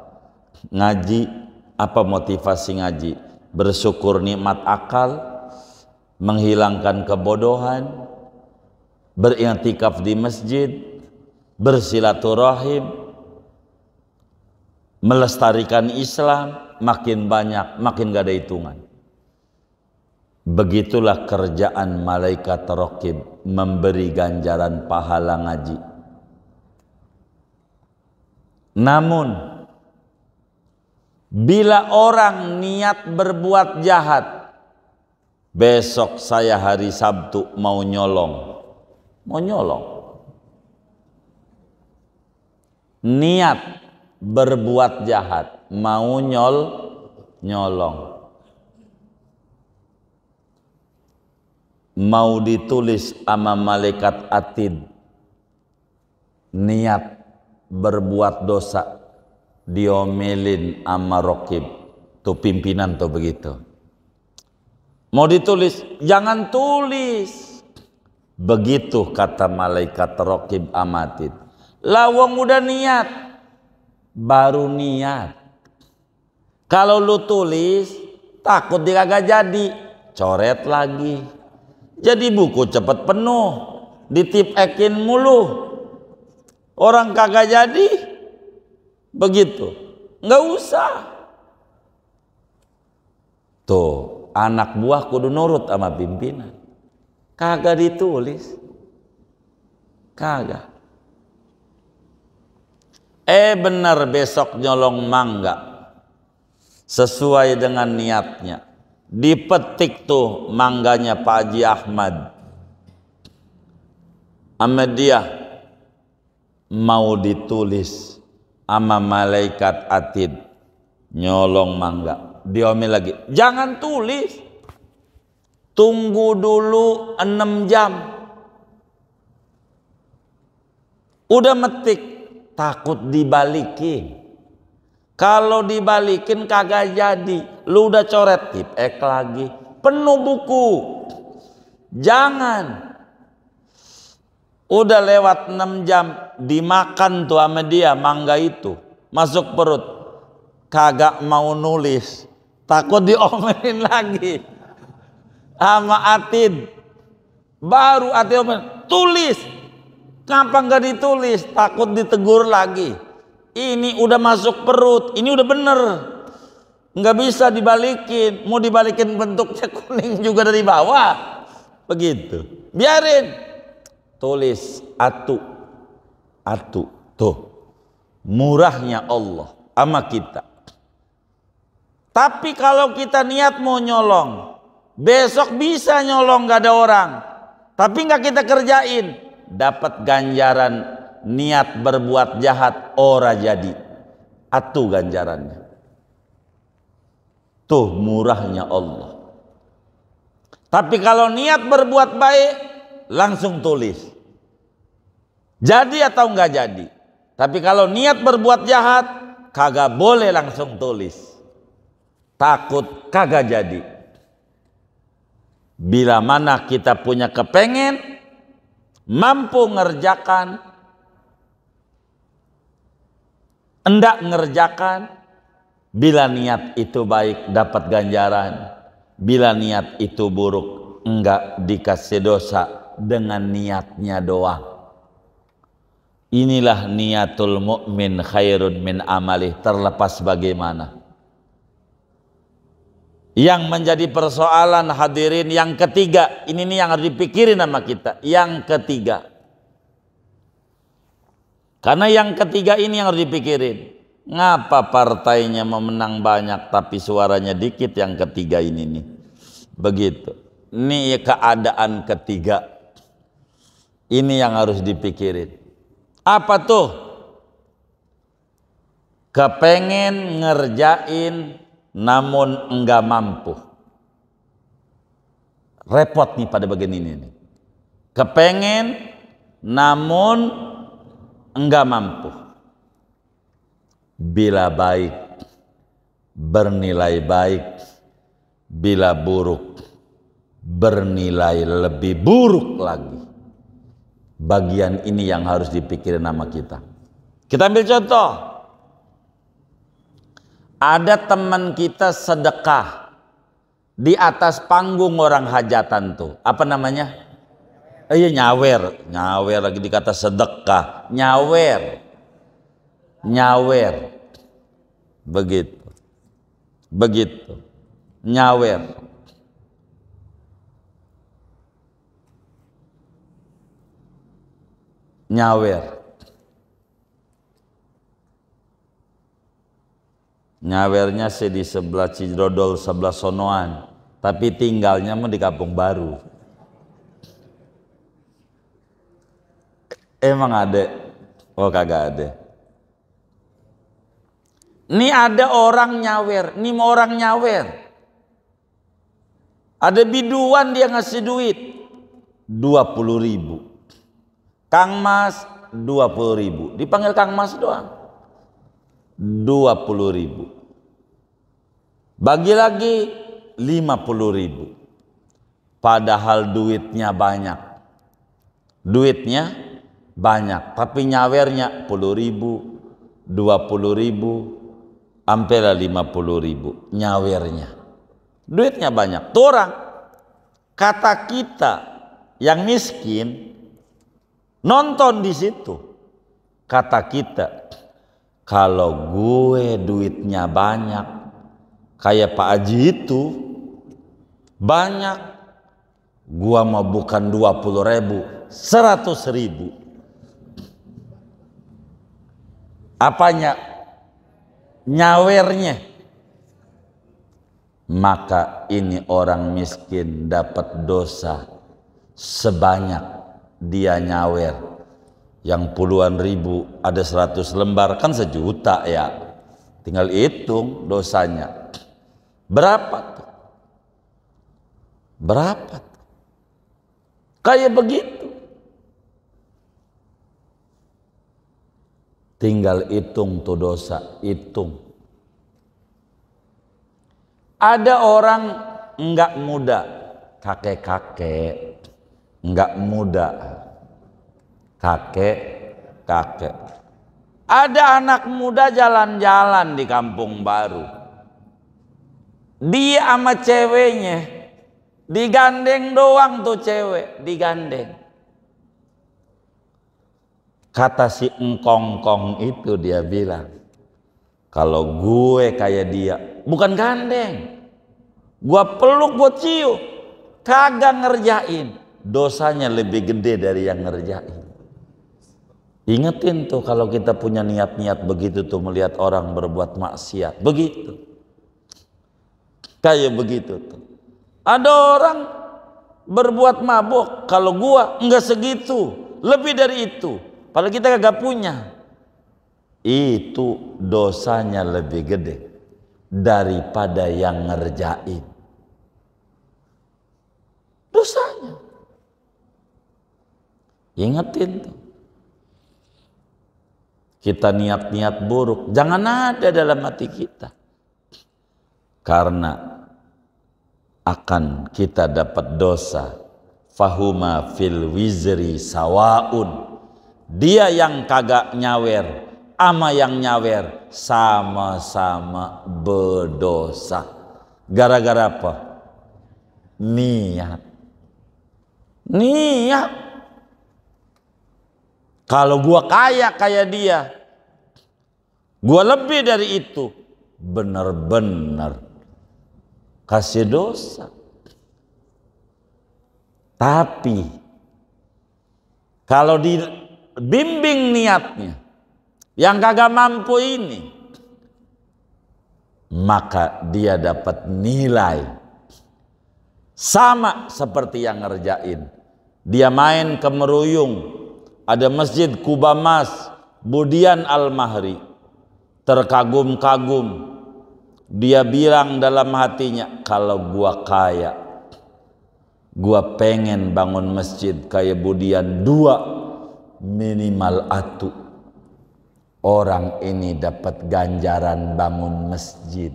S1: Ngaji, apa motivasi ngaji? Bersyukur nikmat akal, menghilangkan kebodohan, beriktikaf di masjid, bersilaturahim, melestarikan Islam, makin banyak, makin gak ada hitungan. Begitulah kerjaan malaikat Raqib, memberi ganjaran pahala ngaji. Namun bila orang niat berbuat jahat, besok saya hari Sabtu mau nyolong, niat berbuat jahat, mau nyolong, mau ditulis sama malaikat Atid, niat berbuat dosa, diomelin sama Raqib, tuh pimpinan tuh begitu. Mau ditulis, jangan tulis. Begitu kata malaikat Raqib Atid. Lawang udah niat, baru niat. Kalau lu tulis, takut dia kagak jadi, coret lagi. Jadi buku cepet penuh, ditipekin mulu. Orang kagak jadi, begitu, nggak usah. Tuh, anak buah kudu nurut sama pimpinan. Kagak ditulis, kagak. Benar besok nyolong mangga sesuai dengan niatnya, dipetik tuh mangganya Pak Haji Ahmad sama dia, mau ditulis sama malaikat atid nyolong mangga, diomel lagi, jangan tulis, tunggu dulu 6 jam. Udah metik, takut dibalikin. Kalau dibalikin kagak jadi, lu udah coret tipek lagi, penuh buku. Jangan. Udah lewat 6 jam, dimakan tuh sama dia mangga itu, masuk perut, kagak mau nulis, takut diomelin lagi sama atid. Baru atid omel, tulis. Kenapa nggak ditulis? Takut ditegur lagi. Ini udah masuk perut, ini udah bener, nggak bisa dibalikin. Mau dibalikin bentuknya kuning juga dari bawah, begitu. Biarin, tulis atu, tuh murahnya Allah sama kita. Tapi kalau kita niat mau nyolong, besok bisa nyolong nggak ada orang, tapi nggak kita kerjain, dapat ganjaran niat berbuat jahat ora jadi, atu ganjarannya. Tuh murahnya Allah. Tapi kalau niat berbuat baik langsung tulis, jadi atau enggak jadi. Tapi kalau niat berbuat jahat kagak boleh langsung tulis, takut kagak jadi. Bila mana kita punya kepengen, mampu ngerjakan, hendak ngerjakan, bila niat itu baik dapat ganjaran, bila niat itu buruk enggak dikasih dosa dengan niatnya doang. Inilah niatul mukmin khairun min amalih, terlepas bagaimana. Yang menjadi persoalan hadirin yang ketiga, ini nih yang harus dipikirin sama kita, yang ketiga. Karena yang ketiga ini yang harus dipikirin. Ngapa partainya memenang banyak tapi suaranya dikit, yang ketiga ini nih. Begitu. Ini keadaan ketiga. Ini yang harus dipikirin. Apa tuh? Kepengen ngerjain namun enggak mampu. Repot nih pada bagian ini nih. Kepengen namun enggak mampu. Bila baik bernilai baik, bila buruk bernilai lebih buruk lagi. Bagian ini yang harus dipikirin sama kita. Kita ambil contoh. Ada teman kita sedekah di atas panggung orang hajatan tuh. Apa namanya? Iya, nyawer. Nyawer lagi dikata sedekah. Nyawer. Begitu. Begitu. Nyawer. Nyawernya sih di sebelah Cidodol, sebelah sonoan, tapi tinggalnya mau di Kampung Baru. Emang ada? Oh kagak ada. Ini ada orang nyawer, ini mau orang nyawer. Ada biduan dia ngasih duit 20.000. Kang Mas 20.000, dipanggil Kang Mas doang. 20.000. Bagi lagi 50.000. Padahal duitnya banyak. Tapi nyawernya 10.000, 20.000, ampelah 50.000 nyawernya. Duitnya banyak. Tuh orang, kata kita yang miskin nonton di situ, kata kita, kalau gue duitnya banyak kayak Pak Haji itu banyak, gua mau bukan 20.000, 100.000. Apanya? Nyawernya. Maka ini orang miskin dapat dosa sebanyak dia nyawer. Yang puluhan ribu, ada 100 lembar, kan 1 juta ya. Tinggal hitung dosanya. Berapa tuh? Berapa tuh? Kayak begitu. Tinggal hitung tuh dosa, hitung. Ada orang enggak muda, kakek-kakek, enggak muda, kakek-kakek. Ada anak muda jalan-jalan di kampung baru. Dia sama ceweknya, digandeng doang tuh cewek, digandeng. Kata si engkongkong itu, dia bilang, kalau gue kayak dia, bukan gandeng, gue peluk, gue cium, kagak ngerjain, dosanya lebih gede dari yang ngerjain. Ingetin tuh kalau kita punya niat-niat begitu tuh, melihat orang berbuat maksiat, begitu. Kayak begitu tuh. Ada orang berbuat mabuk, kalau gua enggak segitu, lebih dari itu. Padahal kita kagak punya. Itu dosanya lebih gede daripada yang ngerjain. Dosanya. Ingetin tuh. Kita niat-niat buruk, jangan ada dalam hati kita. Karena akan kita dapat dosa. Fahuma fil wizri sawaun. Dia yang kagak nyawer ama yang nyawer sama-sama berdosa. Gara-gara apa? Niat. Niat. Kalau gua kaya kayak dia, gua lebih dari itu, benar-benar kasih dosa. Tapi kalau dibimbing niatnya yang kagak mampu ini, maka dia dapat nilai sama seperti yang ngerjain. Dia main ke Meruyung, ada masjid Kuba Mas, Budian Al-Mahri, terkagum-kagum. Dia bilang dalam hatinya, kalau gua kaya, gua pengen bangun masjid kayak Budian 2 minimal atu. Orang ini dapat ganjaran bangun masjid.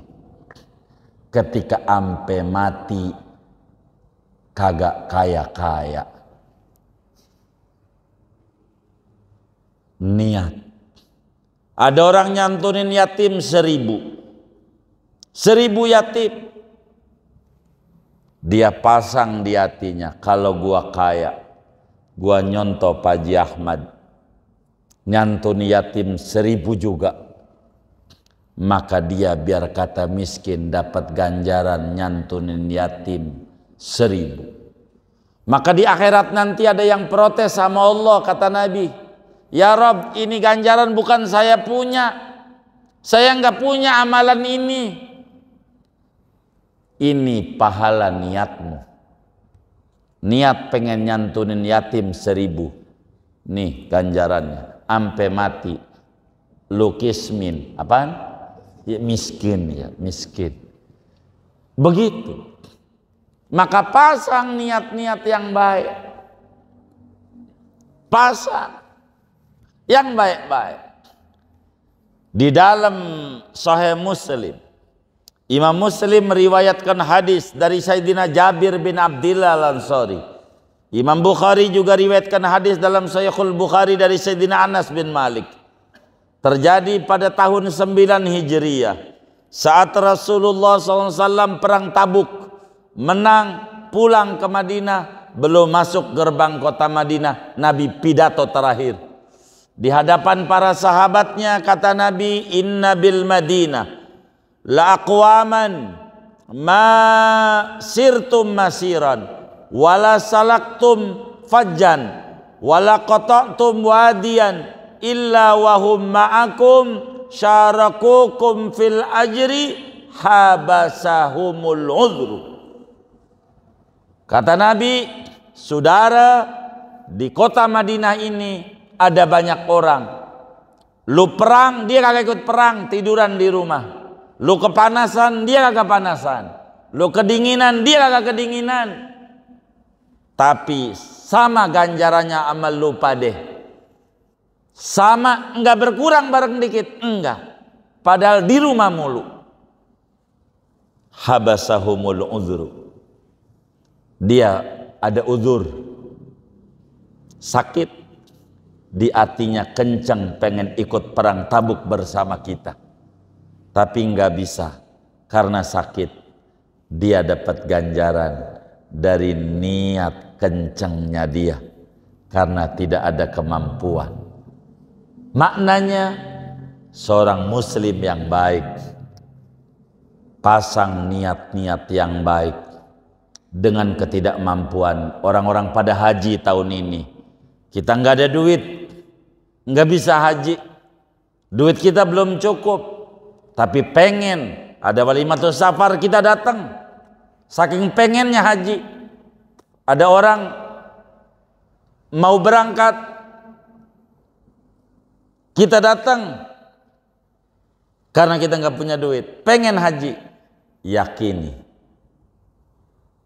S1: Ketika ampe mati kagak kaya-kaya. Niat. Ada orang nyantunin yatim 1000 yatim. Dia pasang di hatinya, kalau gua kaya, gua nyontoh Pak Haji Ahmad, nyantuni yatim 1000 juga. Maka dia biar kata miskin dapat ganjaran nyantunin yatim 1000. Maka di akhirat nanti ada yang protes sama Allah, kata Nabi, ya Rob, ini ganjaran bukan saya punya, saya nggak punya amalan ini. Ini pahala niatmu. Niat pengen nyantunin yatim 1000. Nih ganjarannya. Ampe mati. Lukismin. Apaan? Ya, miskin ya, miskin. Begitu. Maka pasang niat-niat yang baik. Pasang yang baik-baik. Di dalam Sahih Muslim, Imam Muslim meriwayatkan hadis dari Sayyidina Jabir bin Abdillah Al-Ansari. Imam Bukhari juga riwayatkan hadis dalam Sahihul Bukhari dari Sayyidina Anas bin Malik. Terjadi pada tahun 9 Hijriah. Saat Rasulullah SAW perang Tabuk, menang, pulang ke Madinah, belum masuk gerbang kota Madinah, Nabi pidato terakhir. Di hadapan para sahabatnya kata Nabi, inna bil Madinah la aqwaman ma sirtum masiran wala salaktum fajjan wala qata'tum wadiyan illa wahum ma'akum syarakukum fil ajri habasahumul udhru. Kata Nabi, saudara, di kota Madinah ini ada banyak orang. Lu perang, dia kagak ikut perang, tiduran di rumah. Lu kepanasan, dia kagak panasan. Lu kedinginan, dia kagak kedinginan. Tapi sama ganjarannya amal lu padeh. Sama, enggak berkurang bareng dikit, enggak. Padahal di rumah mulu. Habasahumul uzru. Dia ada uzur. Sakit. Di hatinya kencang pengen ikut perang Tabuk bersama kita. Tapi enggak bisa. Karena sakit. Dia dapat ganjaran dari niat kencangnya dia. Karena tidak ada kemampuan. Maknanya seorang muslim yang baik pasang niat-niat yang baik dengan ketidakmampuan. Orang-orang pada haji tahun ini, kita nggak ada duit, nggak bisa haji, duit kita belum cukup, tapi pengen ada walimatul safar, kita datang saking pengennya haji. Ada orang mau berangkat, kita datang karena kita nggak punya duit, pengen haji. Yakini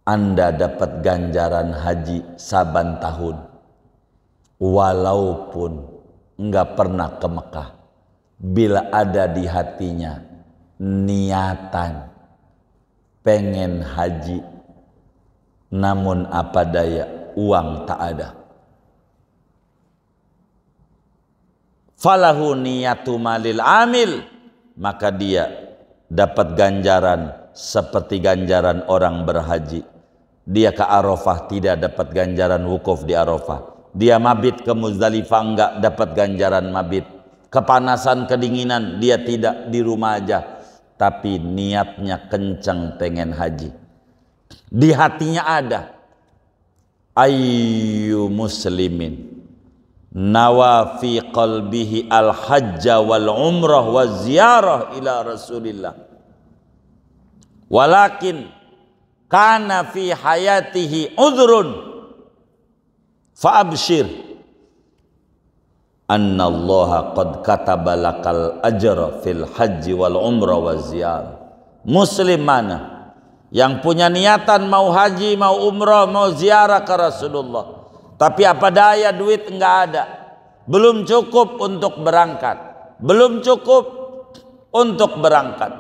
S1: Anda dapat ganjaran haji saban tahun, walaupun nggak pernah ke Mekah. Bila ada di hatinya niatan pengen haji, namun apa daya, uang tak ada. Falahu niyatu malil amil, maka dia dapat ganjaran seperti ganjaran orang berhaji. Dia ke Arafah tidak dapat ganjaran wukuf di Arafah. Dia mabit ke Muzdalifah enggak dapat ganjaran mabit. Kepanasan, kedinginan, dia tidak, di rumah aja. Tapi niatnya kencang pengen haji. Di hatinya ada. Ayyu muslimin nawa fi qalbihi al-hajja wal umrah wa ziyarah ila Rasulillah. Walakin kana fi hayatihi udhrun fa abshir anna Allah qad kataba lakal ajra fil haji wal umrah wa ziyarah. Muslim mana yang punya niatan mau haji, mau umrah, mau ziarah ke Rasulullah, tapi apa daya duit enggak ada, belum cukup untuk berangkat, belum cukup untuk berangkat,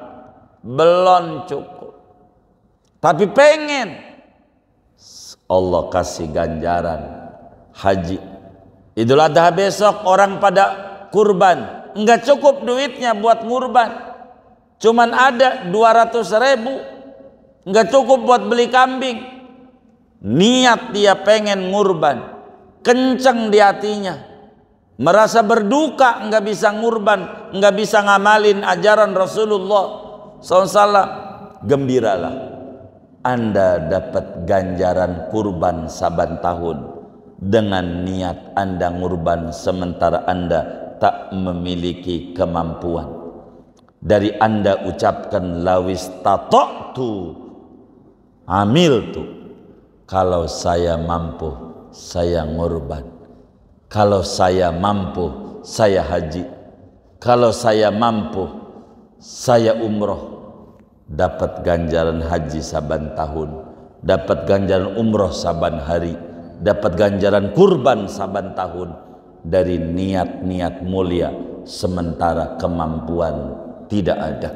S1: belum cukup, tapi pengen Allah kasih ganjaran haji. Idul Adha besok orang pada kurban, enggak cukup duitnya buat ngurban, cuman ada 200.000, enggak cukup buat beli kambing. Niat dia pengen ngurban, kenceng di hatinya, merasa berduka enggak bisa ngurban, enggak bisa ngamalin ajaran Rasulullah SAW. Gembiralah, Anda dapat ganjaran kurban saban tahun dengan niat Anda ngurban sementara Anda tak memiliki kemampuan. Dari Anda ucapkan lawis tata'tu amiltu, kalau saya mampu saya ngurban, kalau saya mampu saya haji, kalau saya mampu saya umroh. Dapat ganjaran haji saban tahun, dapat ganjaran umroh saban hari, dapat ganjaran kurban saban tahun dari niat-niat mulia sementara kemampuan tidak ada.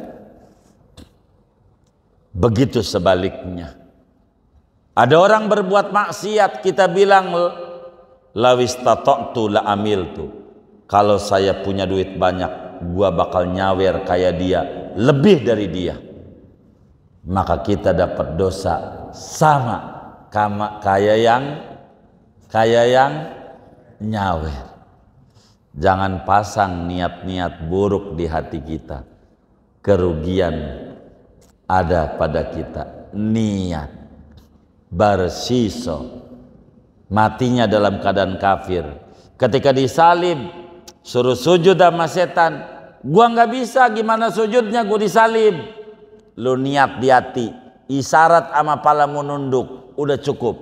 S1: Begitu sebaliknya, ada orang berbuat maksiat, kita bilang lawis tata'tu la amiltu, kalau saya punya duit banyak gua bakal nyawer kayak dia, lebih dari dia. Maka kita dapat dosa sama kayak yang nyawer. Jangan pasang niat-niat buruk di hati kita. Kerugian ada pada kita. Niat bersiso, matinya dalam keadaan kafir. Ketika disalib, suruh sujud sama setan, gua nggak bisa, gimana sujudnya, gua disalib. Lu niat di hati, isyarat sama palamu nunduk, udah cukup,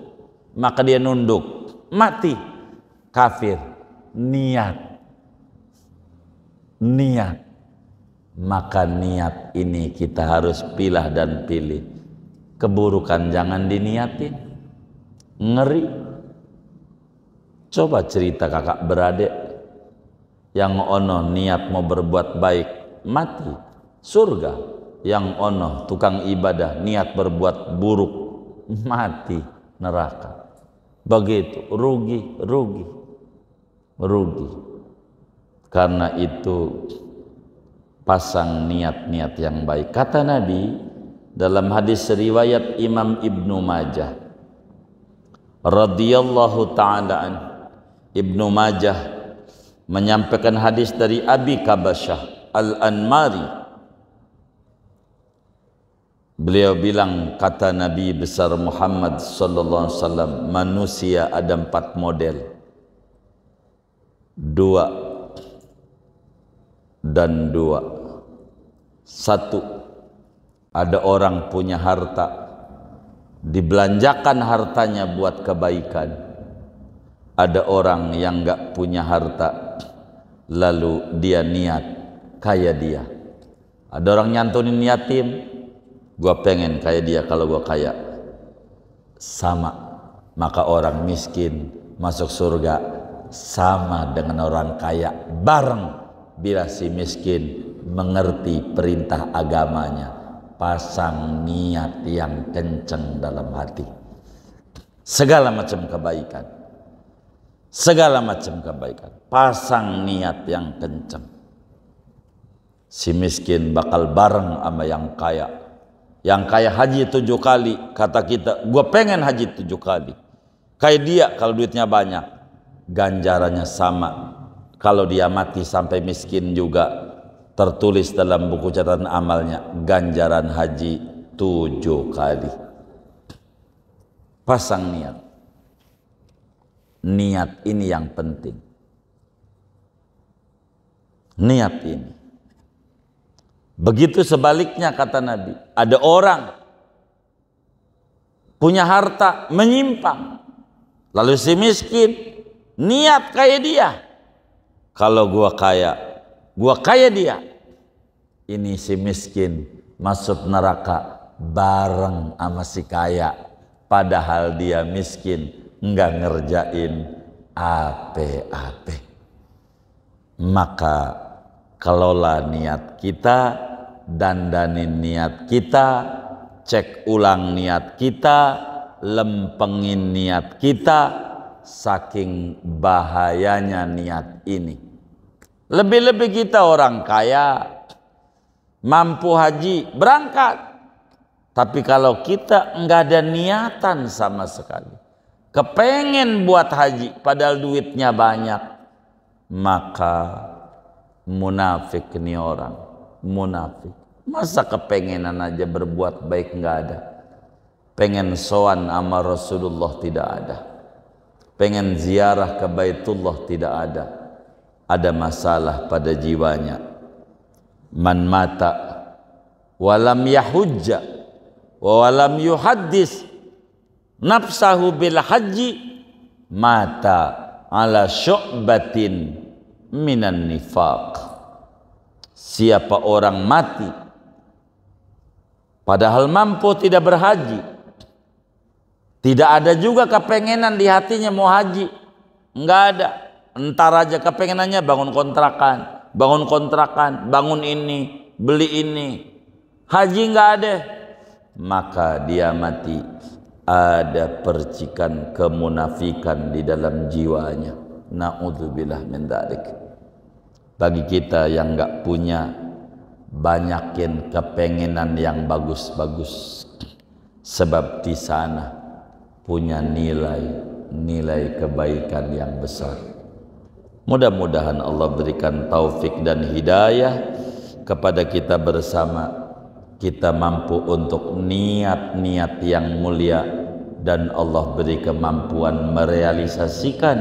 S1: maka dia nunduk, mati kafir. Niat, maka niat ini kita harus pilah dan pilih. Keburukan jangan diniatin, ngeri. Coba cerita kakak beradik yang ono niat mau berbuat baik, mati surga. Yang ono tukang ibadah niat berbuat buruk, mati neraka. Begitu, rugi. Karena itu pasang niat-niat yang baik. Kata Nabi dalam hadis riwayat Imam Ibnu Majah radhiyallahu ta'ala an, Ibnu Majah menyampaikan hadis dari Abi Kabasyah Al-Anmari. Beliau bilang, kata Nabi besar Muhammad sallallahu alaihi wasallam, manusia ada 4 model, 2 dan 2. 1, ada orang punya harta, dibelanjakan hartanya buat kebaikan. Ada orang yang enggak punya harta, lalu dia niat kayak dia. Ada orang nyantunin yatim, gua pengen kayak dia kalau gua kaya. Sama, maka orang miskin masuk surga sama dengan orang kaya bareng, bila si miskin mengerti perintah agamanya. Pasang niat yang kenceng dalam hati, segala macam kebaikan, pasang niat yang kenceng. Si miskin bakal bareng sama yang kaya. Yang kaya haji 7 kali, kata kita, gua pengen haji 7 kali kayak dia kalau duitnya banyak. Ganjarannya sama. Kalau dia mati sampai miskin juga, tertulis dalam buku catatan amalnya ganjaran haji 7 kali. Pasang niat. Niat ini yang penting. Niat ini. Begitu sebaliknya kata Nabi, ada orang punya harta menyimpang, lalu si miskin niat kayak dia. Kalau gua kaya dia. Ini si miskin masuk neraka bareng sama si kaya, padahal dia miskin, enggak ngerjain apa-apa. Maka kelola niat kita, dandanin niat kita, cek ulang niat kita, lempengin niat kita. Saking bahayanya niat ini. Lebih-lebih kita orang kaya, mampu haji, berangkat. Tapi kalau kita enggak ada niatan sama sekali, kepengen buat haji padahal duitnya banyak, maka munafik nih orang, munafik. Masa kepengenan aja berbuat baik enggak ada. Pengen sowan sama Rasulullah tidak ada. Pengen ziarah ke Baitullah tidak ada. Ada masalah pada jiwanya. Man mata walam yahujja walam yuhaddis nafsahu bil haji mata ala syu'batin minan nifaq. Siapa orang mati padahal mampu tidak berhaji, tidak ada juga kepengenan di hatinya mau haji, enggak ada. Entar aja kepengenannya bangun kontrakan, bangun ini, beli ini. Haji enggak ada. Maka dia mati ada percikan kemunafikan di dalam jiwanya. Na'udzubillah min dzalik. Bagi kita yang enggak punya, banyakin kepengenan yang bagus-bagus. Sebab di sana punya nilai kebaikan yang besar. Mudah-mudahan Allah berikan taufik dan hidayah kepada kita bersama. Kita mampu untuk niat-niat yang mulia, dan Allah beri kemampuan merealisasikan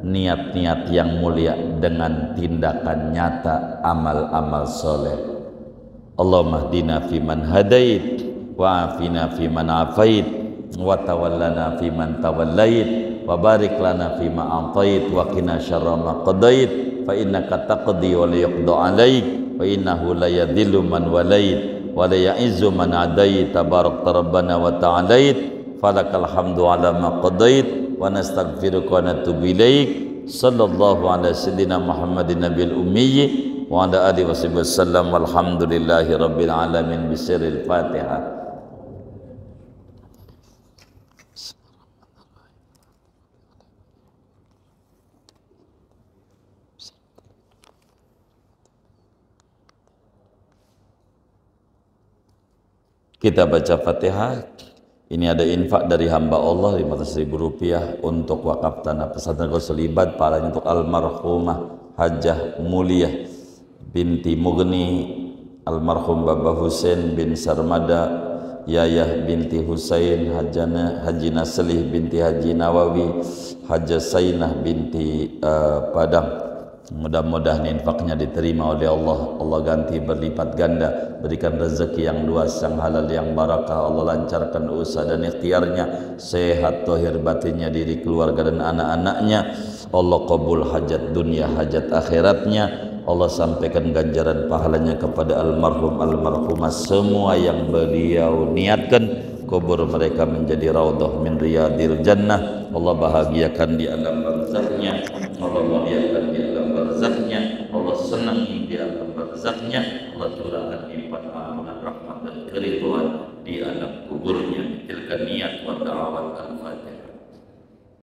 S1: niat-niat yang mulia dengan tindakan nyata, amal-amal soleh. Allahumma hdina fiman hadait, wa afina fiman afait, wa tawallana fiman tawallait, wa barik lana fima atait, wa qina syarra ma qadait, fa innaka taqdi wa la yuqda alaik, wa innahu la yadhillu man walait, wa la ya'izzu man adait, tabarakta rabbana wa ta'alait, falakal hamdu ala ma qadait, wa nastaghfiruka wa natubu ilaik. Sallallahu ala sayyidina Muhammadin nabiyil ummi wa ala alihi wasallam, walhamdulillahi rabbil alamin. Bisiril Fatihah. Kita baca Fatihah. Ini ada infak dari hamba Allah 500.000 rupiah untuk wakaf tanah pesantren Qaslibat, pahalanya untuk almarhumah Hajah Mulia binti Mugni, almarhum Baba Husain bin Sarmada, Yayah binti Husain, Haji Naslih binti Haji Nawawi, Hajah Sainah binti Padang. Mudah-mudahan infaknya diterima oleh Allah. Allah ganti berlipat ganda, berikan rezeki yang luas, yang halal, yang barakah. Allah lancarkan usaha dan ikhtiarnya, sehat zahir batinnya, diri keluarga dan anak-anaknya. Allah kabul hajat dunia, hajat akhiratnya. Allah sampaikan ganjaran pahalanya kepada almarhum almarhumah semua yang beliau niatkan. Kubur mereka menjadi raudhah min riyadil jannah. Allah bahagiakan di alam barzahnya, Allah muliakan di alam barzahnya, Allah senangi di alam barzahnya, Allah curahkan limpah ampunan, rahmat dan keridhaan di alam kuburnya. Tilka niat wa da'awat al-Fatihah.